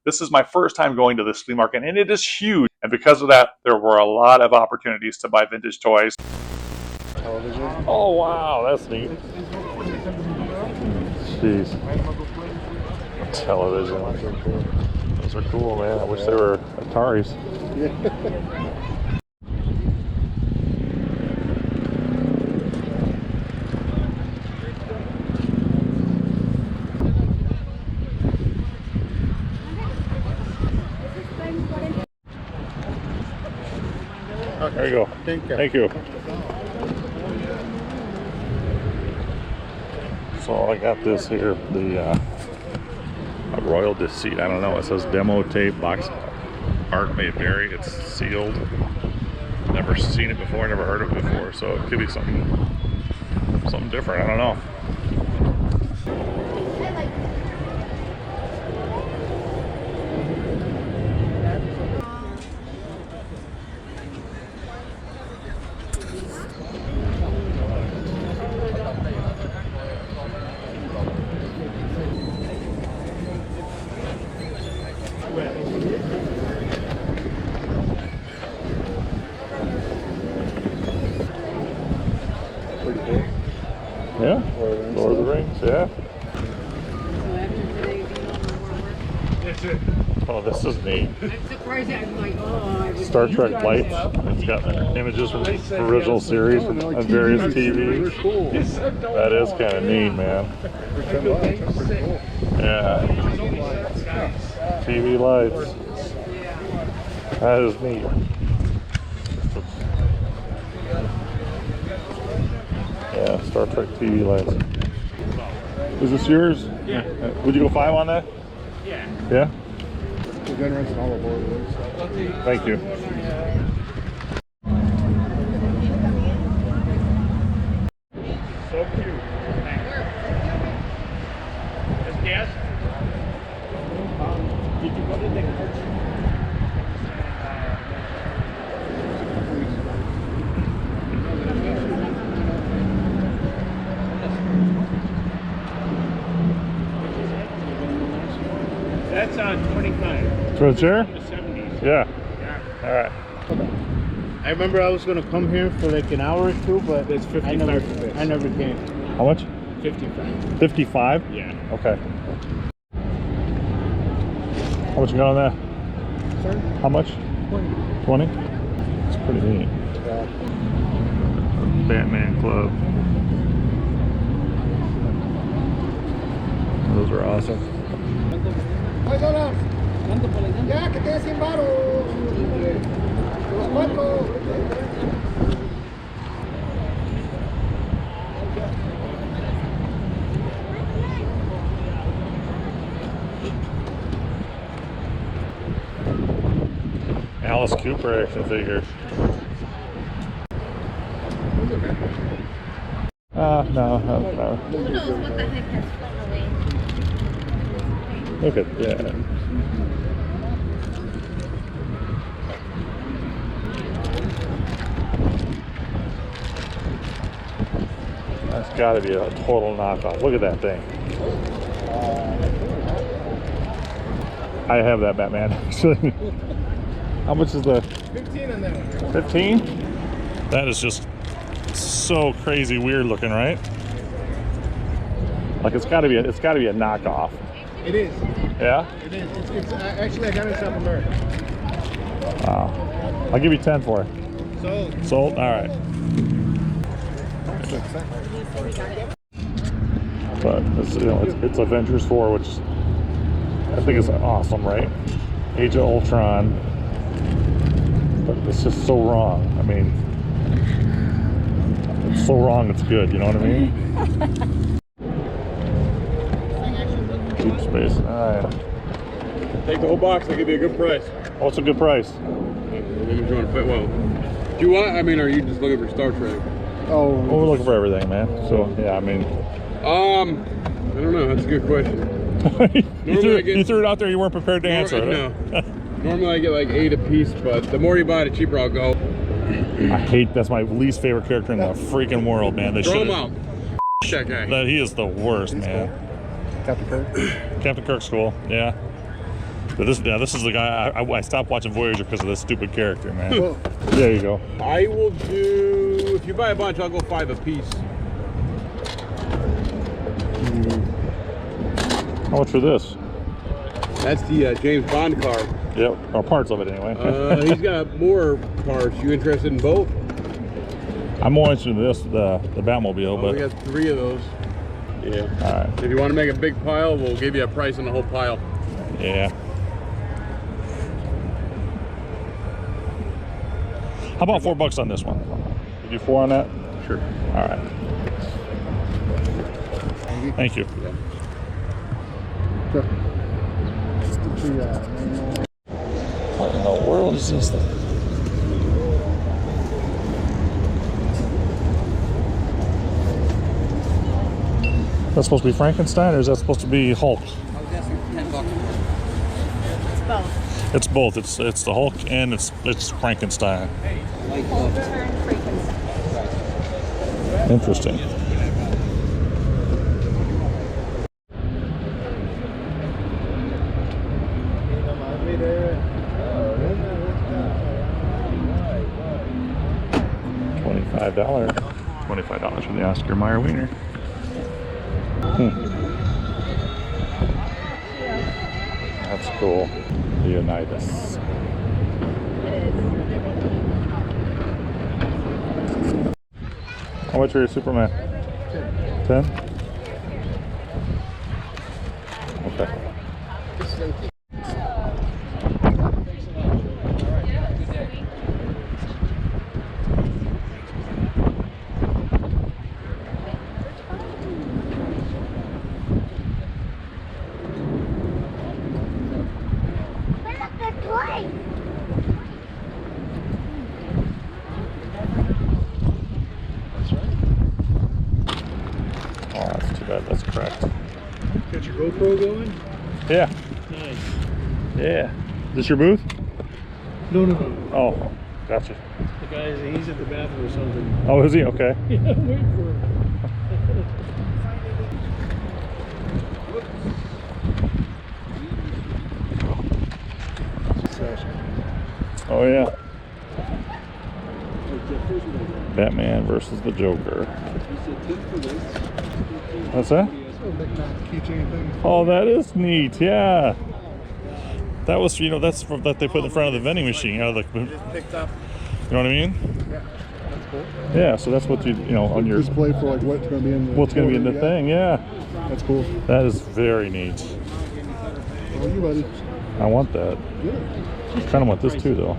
This is my first time going to this flea market, and it is huge. And because of that, there were a lot of opportunities to buy vintage toys. Television. Oh, wow, that's neat. Jeez. Television. Those are cool, man. I wish they were Ataris. There you go. Thank you. So I got this here, the a Royal Deceit. I don't know. It says demo tape box art may vary. It's sealed. Never seen it before. Never heard of it before. So it could be something different. I don't know. Yeah, Lord of the Rings, yeah. Oh, this is neat. I'm surprised I'm like, oh. Star Trek lights. It's got images from the original series and various TVs. That is kind of neat, man. Yeah. TV lights. That is neat. Yeah, Star Trek TV lights. Is this yours? Yeah. Would you go 5 on that? Yeah. Yeah? We're gonna run some olive oil. Thank you. So cute. This gas? Did you go to the That's on 25. For the chair? The 70s. Yeah. Yeah. All right. I remember I was gonna come here for like an hour or two, but It's 55 I never for this. came. How much? 55. 55? Yeah. Okay. How much you got on that? Sorry? How much? 20? It's pretty neat. Batman Club. Those are awesome. Ya, que quede 100 baros. Los 4. Alice Cooper action figures. No. Who knows what the heck has flown away? Look at that. That's got to be a total knockoff. Look at that thing. I have that Batman, actually. How much is the 15 on that one. 15? That is just so crazy weird looking, right? Like it's got to be a knockoff. It is. Yeah? It is. It's actually I got it in South America. Wow. I'll give you 10 for it. Sold. Sold? All right. But it's, it's Avengers 4, which I think is awesome, right? Age of Ultron. But it's just so wrong. I mean, it's so wrong it's good, you know what I mean? Deep space. Alright. Take the whole box, I'll give you a good price. Oh, it's a good price. You're doing fit well. Do you want? I mean, are you just looking for Star Trek? Oh, well, we're looking for everything, man. So yeah, I mean, I don't know. That's a good question. you threw it out there. You weren't prepared to answer it. No. Normally I get like 8 a piece, but the more you buy, the cheaper I'll go. I hate. That's my least favorite character in the freaking world, man. They Throw should him out. That guy. He is the worst, man. Captain Kirk. Captain Kirk's cool. Yeah. But this is the guy. I stopped watching Voyager because of this stupid character, man. Well, There you go. I will do, if you buy a bunch, I'll go 5 a piece. How much for this? That's the James Bond car. Yep, or parts of it anyway. He's got more parts. You interested in both? I'm more interested in this, the Batmobile, We but got 3 of those. Yeah. all right. If you want to make a big pile, we'll give you a price on the whole pile. Yeah. How about $4 on this one? You do 4 on that? Sure. All right. Thank you. What in the world is this thing? That's supposed to be Frankenstein, or is that supposed to be Hulk? It's both. It's the Hulk and it's Frankenstein. Interesting. $25 for the Oscar Mayer Wiener. That's cool. Leonidas. How much are your Superman? 10? Okay. Oh, that's too bad. That's cracked. got your GoPro going? Yeah. Nice. Yeah. Is this your booth? No. Oh, gotcha. The guy's, he's at the bathroom or something. Oh, is he? Okay. Yeah, I'm waiting for him. Oh, yeah. Batman versus the Joker. What's that? Oh, that is neat. Yeah. That was, that's from that they put in front of the vending machine. You know what I mean? Yeah, that's cool. Yeah, so that's what on your display for like what's going to be in the what's going to be in the thing. Yeah. That's cool. That is very neat. Oh, you buddy. I want that. Yeah. Kind of want this too, though.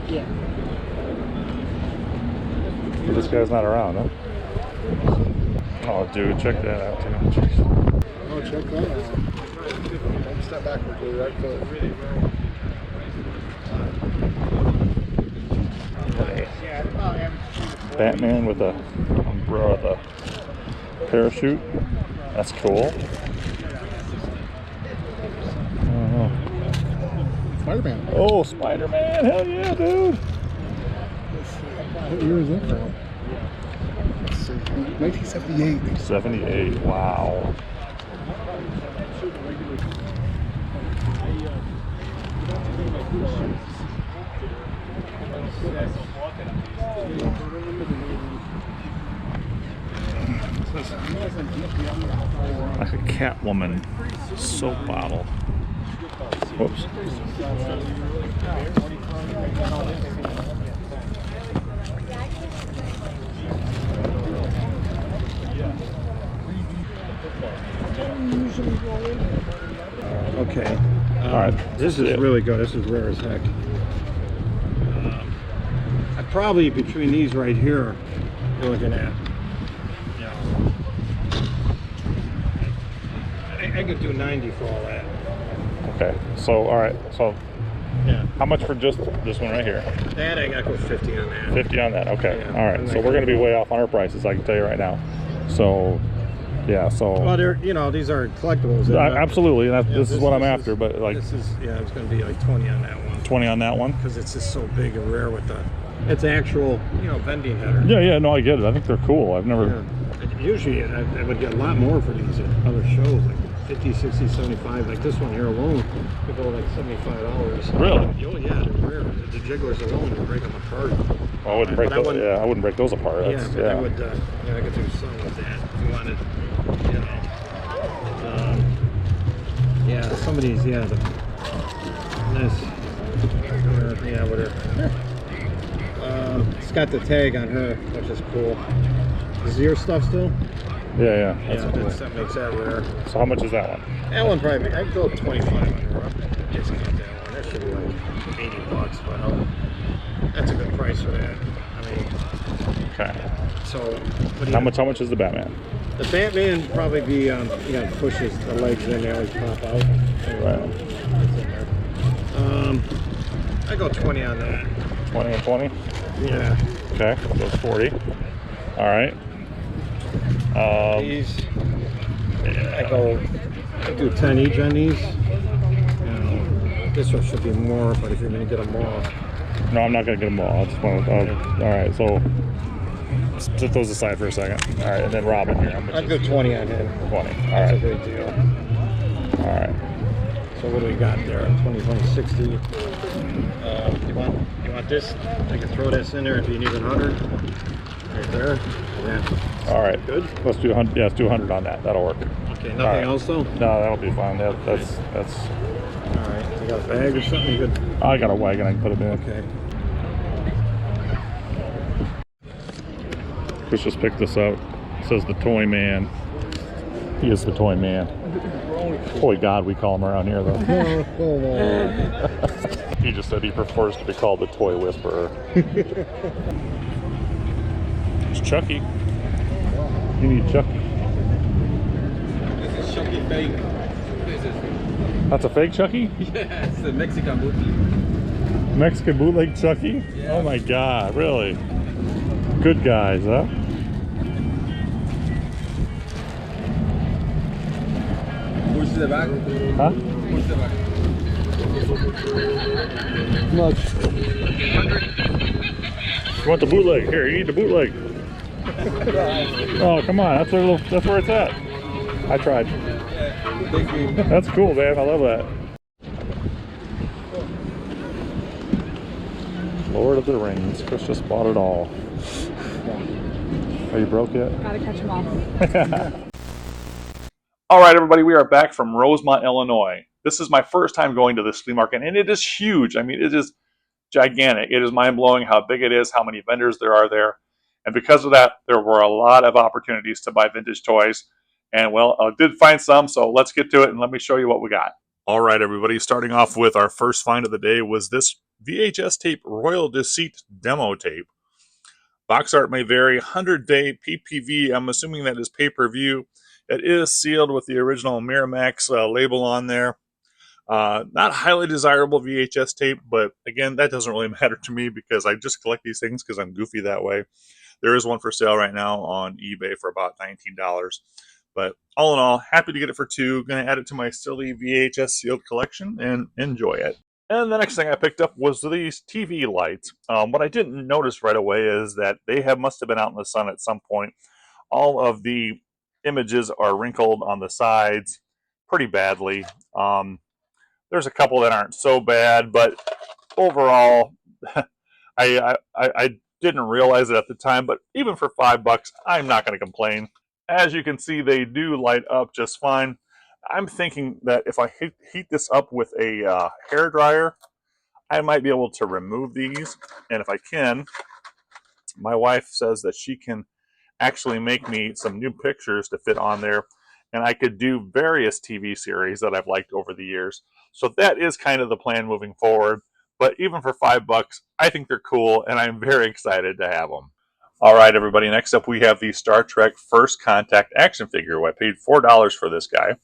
Yeah. But this guy's not around, huh? Oh, dude, check that out, too. Oh, check that out. Don't step backward to the right foot. Batman with a umbrella, with a parachute. That's cool. Spider-Man. Oh, Spider-Man! Hell yeah, dude! What year is that from? Let's see. 1978. 78. Wow. Like a Catwoman soap bottle. Whoops. Okay. All right. This is really good. This is rare as heck. Probably between these right here, you're looking at. I could do 90 for all that. Okay. So, all right. So, Yeah. how much for just this one right here? That I gotta go 50 on that. 50 on that. Okay. Yeah. All right. And So I we're going to be can- way off on our prices. I can tell you right now. So, yeah. So. Well, they're these are collectibles. They're not- Absolutely. And Yeah, this is what I'm this after. But like this is it's gonna be like 20 on that one 20 on that one. because it's just so big and rare with the. It's actual vending header. Yeah. No, I get it. I think they're cool. I've never. Yeah. Usually I would get a lot more for these at other shows. Like 50, 60, 75. Like this one here alone could go like $75. Really? Oh yeah, they're rare. The jigglers alone would break them apart. I wouldn't break those. Yeah, I wouldn't break those apart. Yeah, That's, but yeah. I would. Yeah, I could do some with that if you wanted. You know. Yeah, some of these. Yeah, this. Yeah, whatever. It's got the tag on her, which is cool. Is your stuff still? Yeah, that's Yeah, cool. that makes that rare. So how much is that one? That one probably, I'd go 25 on her. Discount that one. That should be like 80 bucks, but that's a good price for that. I mean, Okay. so. But How much is the Batman? The Batman probably be, you know, pushes the legs in, they always pop out. Right. It's in there. I go 20 on that. 20 and 20? Yeah. Okay, so it's 40. All right. These, I do 10 each on these. You know, this one should be more, but if you're going to get them all. No, I'm not going to get them all. I just want to, all right, so set those aside for a second. All right, and then Robin here. I'd go 20 on him. 20. All That's a right. great deal. All right. So what do we got there? 20, 20, 60. You want this? I can throw this in there and be an even 100. Right there. Yeah. All right. Good. Let's do 100. Yeah, let's do 100 on that. That'll work. Okay. Nothing right. else though. No, that'll be fine. That's. All right. You got a bag or something? You could. I got a wagon. I can put it in. Okay. Chris just picked this up. It says the Toy Man. He is the Toy Man. Toy God, we call him around here, though. He just said he prefers to be called the Toy Whisperer. It's Chucky. You need Chucky. This is Chucky fake. What is this? That's a fake Chucky? Yeah, it's the Mexican bootleg. Mexican bootleg Chucky? Yeah. Oh my God, really? Good guys, huh? Push the back. Huh? Push the back. Much. You want the bootleg? Here, you need the bootleg. Oh, come on, that's where it's at. I tried. Thank you. That's cool, man. I love that. Lord of the Rings. Chris just bought it all. Are you broke yet? Gotta catch them all. All right, everybody, we are back from Rosemont, Illinois. This is my first time going to this flea market, and it is huge. I mean, it is gigantic. It is mind-blowing how big it is, how many vendors there are there. And because of that, there were a lot of opportunities to buy vintage toys. And, well, I did find some, so let's get to it, and let me show you what we got. All right, everybody, starting off with our first find of the day was this VHS tape Royal Deceit demo tape. Box art may vary, 100-day PPV, I'm assuming that is pay-per-view. It is sealed with the original Miramax label on there. Not highly desirable VHS tape, but again, that doesn't really matter to me because I just collect these things because I'm goofy that way. There is one for sale right now on eBay for about $19. But all in all, happy to get it for $2. Going to add it to my silly VHS sealed collection and enjoy it. And the next thing I picked up was these TV lights. What I didn't notice right away is that they must have been out in the sun at some point. All of the images are wrinkled on the sides pretty badly. There's a couple that aren't so bad, but overall, I didn't realize it at the time, but even for $5, I'm not going to complain. As you can see, they do light up just fine. I'm thinking that if I heat this up with a hair dryer, I might be able to remove these. And if I can, my wife says that she can actually make me some new pictures to fit on there, and I could do various TV series that I've liked over the years. So that is kind of the plan moving forward. But even for $5, I think they're cool, and I'm very excited to have them. All right, everybody, next up we have the Star Trek First Contact action figure. I paid $4 for this guy.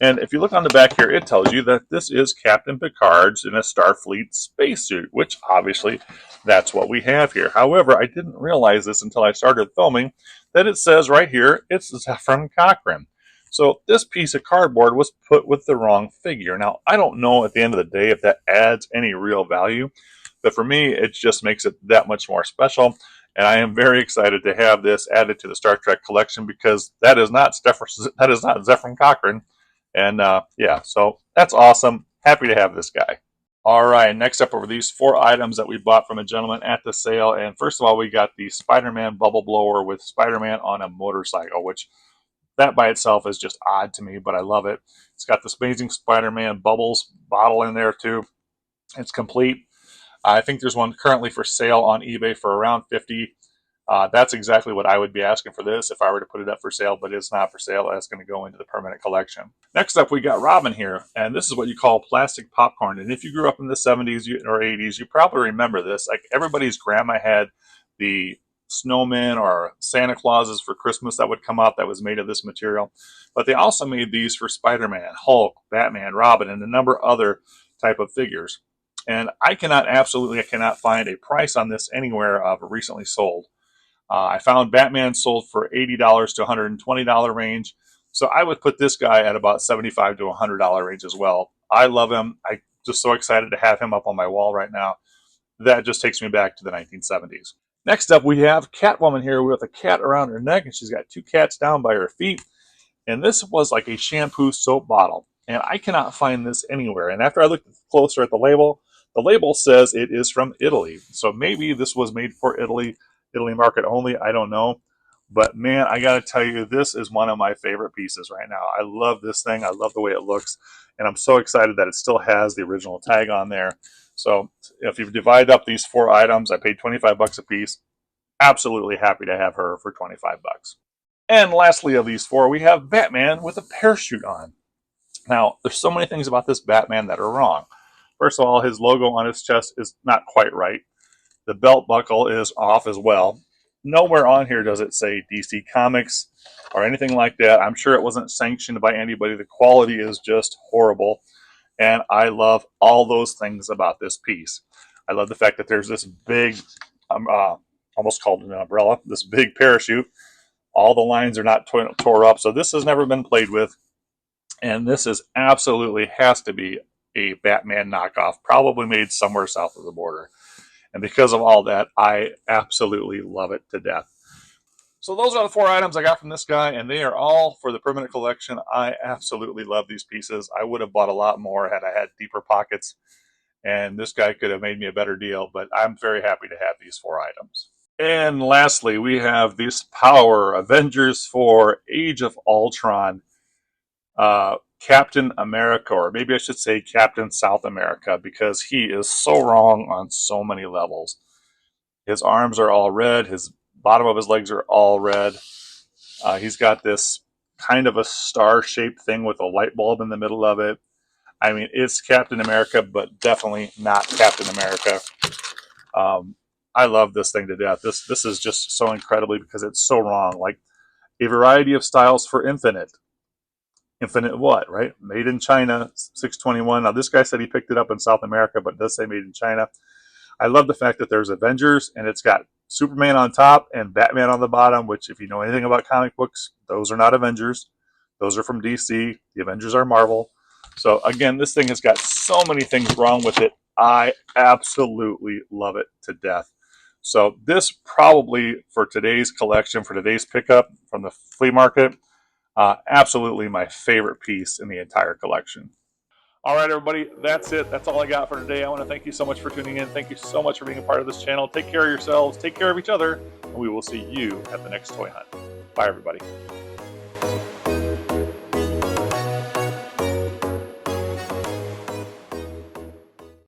And if you look on the back here, it tells you that this is Captain Picard's in a Starfleet spacesuit, which obviously that's what we have here. However, I didn't realize this until I started filming, that it says right here, it's Zefram Cochrane. So this piece of cardboard was put with the wrong figure. Now, I don't know at the end of the day if that adds any real value, but for me, it just makes it that much more special. And I am very excited to have this added to the Star Trek collection because that is not Zefram Cochrane. And yeah, so that's awesome. Happy to have this guy. All right, next up are these 4 items that we bought from a gentleman at the sale. And first of all, we got the Spider-Man bubble blower with Spider-Man on a motorcycle, which that by itself is just odd to me, but I love it. It's got this amazing Spider-Man bubbles bottle in there too. It's complete. I think there's one currently for sale on eBay for around 50. That's exactly what I would be asking for this if I were to put it up for sale, but it's not for sale. That's going to go into the permanent collection. Next up, we got Robin here, and this is what you call plastic popcorn. And if you grew up in the 70s or 80s, you probably remember this. Like everybody's grandma had the snowmen or Santa Clauses for Christmas that would come out that was made of this material. But they also made these for Spider-Man, Hulk, Batman, Robin, and a number of other type of figures. And I cannot find a price on this anywhere recently sold. I found Batman sold for $80 to $120 range. So I would put this guy at about $75 to $100 range as well. I love him. I'm just so excited to have him up on my wall right now. That just takes me back to the 1970s. Next up, we have Catwoman here with a cat around her neck, and she's got 2 cats down by her feet. And this was like a shampoo soap bottle. And I cannot find this anywhere. And after I looked closer at the label says it is from Italy. So maybe this was made for Italy market only. I don't know. But man, I got to tell you, this is one of my favorite pieces right now. I love this thing. I love the way it looks. And I'm so excited that it still has the original tag on there. So if you divide up these 4 items, I paid 25 bucks a piece. Absolutely happy to have her for 25 bucks. And lastly of these 4, we have Batman with a parachute on. Now, there's so many things about this Batman that are wrong. First of all, his logo on his chest is not quite right. The belt buckle is off as well. Nowhere on here does it say DC Comics or anything like that. I'm sure it wasn't sanctioned by anybody. The quality is just horrible. And I love all those things about this piece. I love the fact that there's this big, almost called an umbrella, this big parachute. All the lines are not tore up. So this has never been played with. And this is absolutely has to be a Batman knockoff, probably made somewhere south of the border. And because of all that, I absolutely love it to death. So those are the 4 items I got from this guy, and they are all for the permanent collection. I absolutely love these pieces. I would have bought a lot more had I had deeper pockets, and this guy could have made me a better deal, but I'm very happy to have these 4 items. And lastly, we have this Power Avengers 4 Age of Ultron Captain America, or maybe I should say Captain South America, because he is so wrong on so many levels. His arms are all red. His bottom of his legs are all red. He's got this kind of a star-shaped thing with a light bulb in the middle of it. I mean, it's Captain America, but definitely not Captain America. I love this thing to death. This is just so incredibly, because it's so wrong. Like a variety of styles for Infinite. Infinite what, right? Made in China, 621. Now, this guy said he picked it up in South America, but it does say made in China. I love the fact that there's Avengers, and it's got Superman on top and Batman on the bottom, which, if you know anything about comic books, those are not Avengers. Those are from DC. The Avengers are Marvel. So, again, this thing has got so many things wrong with it. I absolutely love it to death. So, this probably, for today's collection, for today's pickup from the flea market, absolutely my favorite piece in the entire collection. All right, everybody, that's it. That's all I got for today. I want to thank you so much for tuning in. Thank you so much for being a part of this channel. Take care of yourselves, take care of each other, and we will see you at the next toy hunt. Bye, everybody.